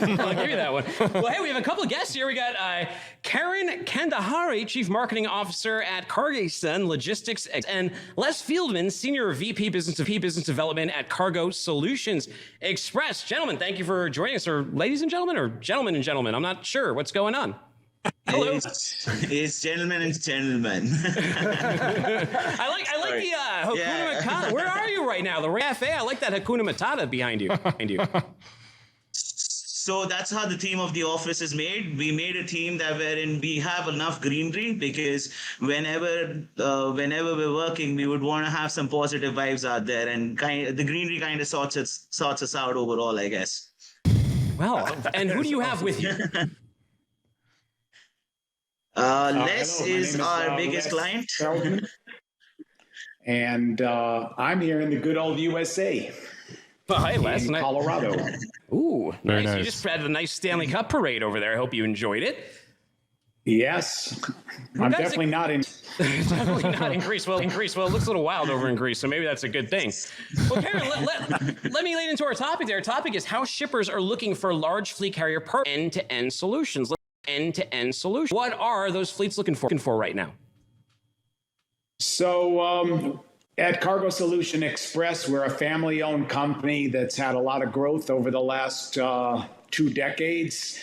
I'll give you that one. Well, hey, we have a couple of guests here. We got Karen Kandahari, Chief Marketing Officer at Cargaison Logistics, and Les Fieldman, Senior VP Business Development at Cargo Solutions Express. Gentlemen, thank you for joining us, or ladies and gentlemen, or gentlemen and gentlemen. I'm not sure what's going on. Hello. It's gentlemen and gentlemen. I like the Hakuna Matata. Where are you right now? The cafe. I like that Hakuna Matata behind you. So that's how the theme of the office is made. We made a theme that wherein we have enough greenery, because whenever we're working, we would want to have some positive vibes out there, and the greenery kind of sorts us out overall, I guess. Well, and who do you have with you? Les is our biggest client. And I'm here in the good old USA. Well, hi, Les. In Colorado. Ooh, very nice. nice. You just had a nice Stanley Cup parade over there. I hope you enjoyed it. Yes. I'm definitely not in. Definitely not in Greece. Well, it looks a little wild over in Greece, so maybe that's a good thing. Well, Karen, let me lead into our topic there. Our topic is how shippers are looking for large fleet carrier end-to-end solutions. End-to-end solutions. What are those fleets looking for right now? So at Cargo Solution Express, we're a family-owned company that's had a lot of growth over the last 2 decades,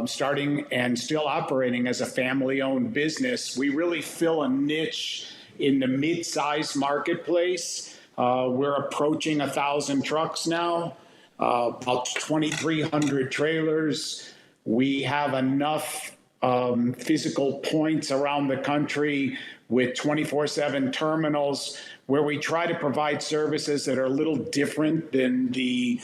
starting and still operating as a family-owned business. We really fill a niche in the mid-size marketplace. We're approaching 1,000 trucks now, about 2,300 trailers. We have enough physical points around the country with 24/7 terminals where we try to provide services that are a little different than the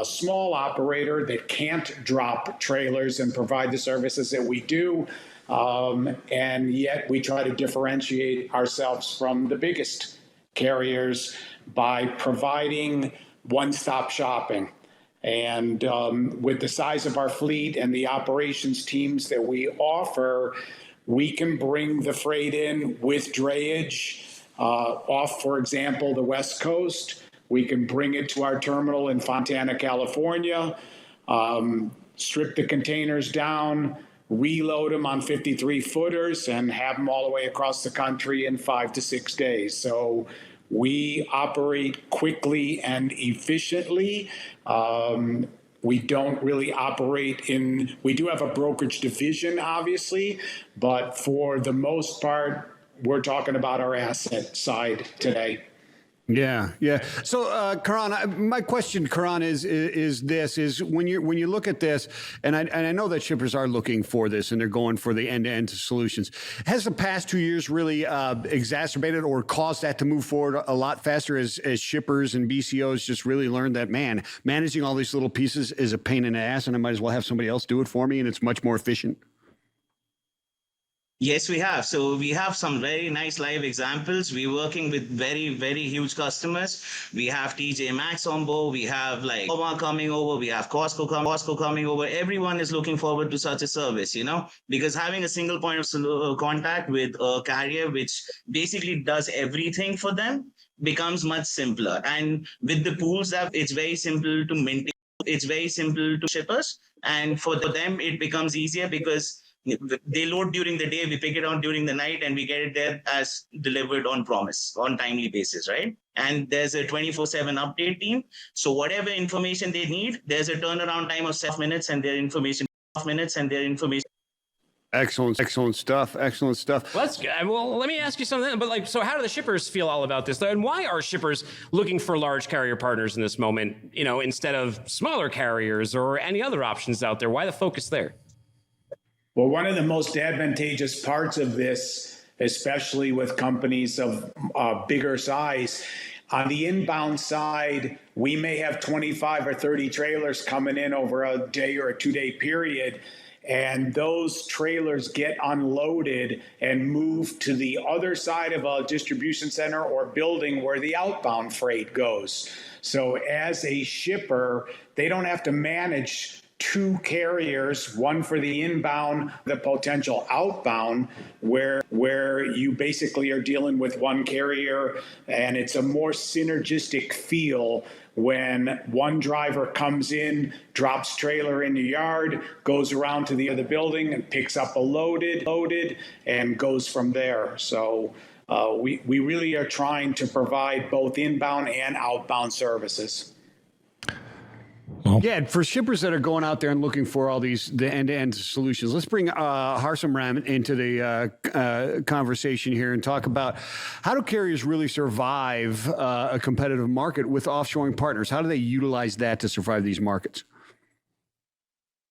small operator that can't drop trailers and provide the services that we do. And yet we try to differentiate ourselves from the biggest carriers by providing one-stop shopping. And with the size of our fleet and the operations teams that we offer, we can bring the freight in with drayage off, for example, the West Coast. We can bring it to our terminal in Fontana, California, strip the containers down, reload them on 53-footers, and have them all the way across the country in 5 to 6 days. So we operate quickly and efficiently. We don't really operate we do have a brokerage division, obviously, but for the most part, we're talking about our asset side today. Yeah. So, Karan, my question, Karan, is when you look at this, and I know that shippers are looking for this and they're going for the end-to-end solutions. Has the past 2 years really exacerbated or caused that to move forward a lot faster as shippers and BCOs just really learned that, man, managing all these little pieces is a pain in the ass, and I might as well have somebody else do it for me, and it's much more efficient? Yes, we have. So we have some very nice live examples. We're working with very, very huge customers. We have TJ Maxx on board. We have like Walmart coming over. We have Costco coming over. Everyone is looking forward to such a service, because having a single point of contact with a carrier, which basically does everything for them, becomes much simpler. And with the pools that it's very simple to maintain. It's very simple to shippers. And for them, it becomes easier because they load during the day, we pick it out during the night, and we get it there as delivered on promise, on timely basis, right? And there's a 24/7 update team. So whatever information they need, there's a turnaround time of 7 minutes, and their information. Excellent stuff. Well, that's good. Well, let me ask you something. But so how do the shippers feel all about this? And why are shippers looking for large carrier partners in this moment, instead of smaller carriers or any other options out there? Why the focus there? Well, one of the most advantageous parts of this, especially with companies of bigger size, on the inbound side, we may have 25 or 30 trailers coming in over a day or a 2-day period, and those trailers get unloaded and moved to the other side of a distribution center or building where the outbound freight goes. So as a shipper, they don't have to manage 2 carriers, one for the inbound, the potential outbound, where you basically are dealing with one carrier, and it's a more synergistic feel when one driver comes in, drops trailer in the yard, goes around to the other building and picks up a loaded, and goes from there. So we really are trying to provide both inbound and outbound services. Yeah, and for shippers that are going out there and looking for all the end-to-end solutions, let's bring Harsam Ram into the conversation here and talk about how do carriers really survive a competitive market with offshoring partners? How do they utilize that to survive these markets?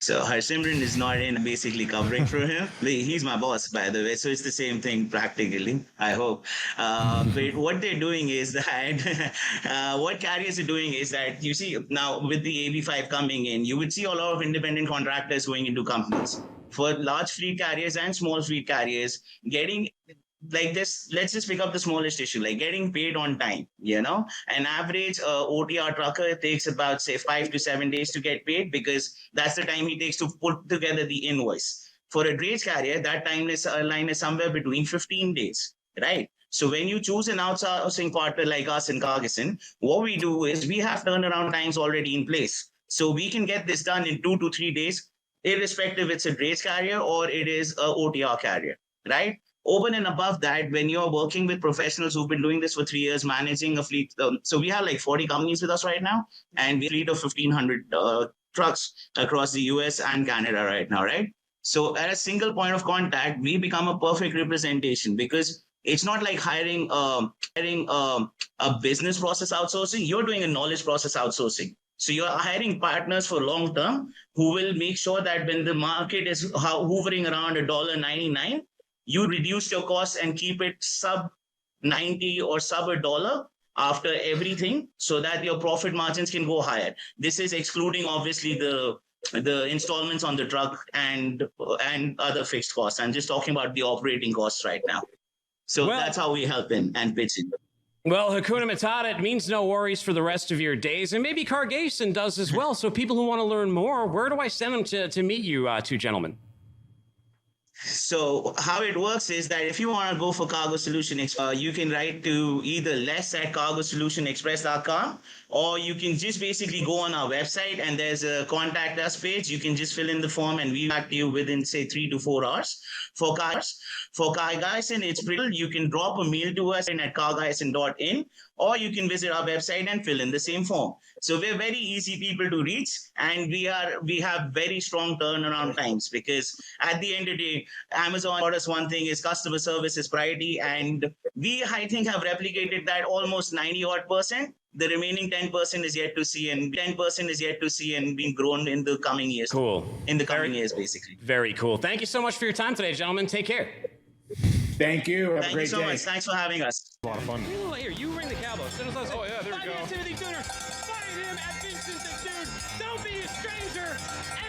So Harsimran is not in basically covering for him. He's my boss, by the way, so it's the same thing practically, I hope. But what they're doing is that, what carriers are doing is that, you see, now with the AB5 coming in, you would see a lot of independent contractors going into companies. For large fleet carriers and small fleet carriers, getting like this, let's just pick up the smallest issue, like getting paid on time. An average OTR trucker takes about, say, 5 to 7 days to get paid, because that's the time he takes to put together the invoice. For a drayage carrier, that line is somewhere between 15 days, right? So when you choose an outsourcing partner like us in Cargaison, what we do is we have turnaround times already in place. So we can get this done in 2 to 3 days, irrespective it's a drayage carrier or it is a OTR carrier, right? Over and above that, when you're working with professionals who've been doing this for 3 years, managing a fleet. So we have like 40 companies with us right now, and we have a fleet of 1,500 trucks across the US and Canada right now, right? So at a single point of contact, we become a perfect representation, because it's not like hiring a business process outsourcing. You're doing a knowledge process outsourcing. So you're hiring partners for long term who will make sure that when the market is hovering around $1.99, you reduce your costs and keep it sub 90 or sub $1 after everything, so that your profit margins can go higher. This is excluding obviously the installments on the truck and other fixed costs. I'm just talking about the operating costs right now. So that's how we help in and pitch in. Well, Hakuna Matata, it means no worries for the rest of your days. And maybe Cargaison does as well. So people who want to learn more, where do I send them to meet you two gentlemen? So how it works is that if you want to go for Cargo Solution Express, you can write to either les@cargosolutionexpress.com, or you can just basically go on our website and there's a contact us page. You can just fill in the form and we back to you within, say, 3 to 4 hours. For Cargaison, it's pretty. You can drop a mail to us at cargaison.in, or you can visit our website and fill in the same form. So we're very easy people to reach, and we have very strong turnaround times, because at the end of the day, Amazon taught us one thing is customer service is priority, and we, I think, have replicated that almost 90% odd. The remaining 10% is yet to see, and 10% is yet to see and being grown in the coming years. Cool. In the coming years, basically. Very cool. Thank you so much for your time today, gentlemen. Take care. Thank you. Have a great day. Thank you so much. Thanks for having us. A lot of fun. Here, you ring the cowbell. Oh, yeah, there we go. Timothy Tuner. Find him at Vincent the Dude. Don't be a stranger,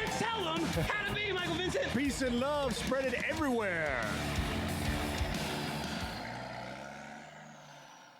and tell him how to be Michael Vincent. Peace and love, spread it everywhere.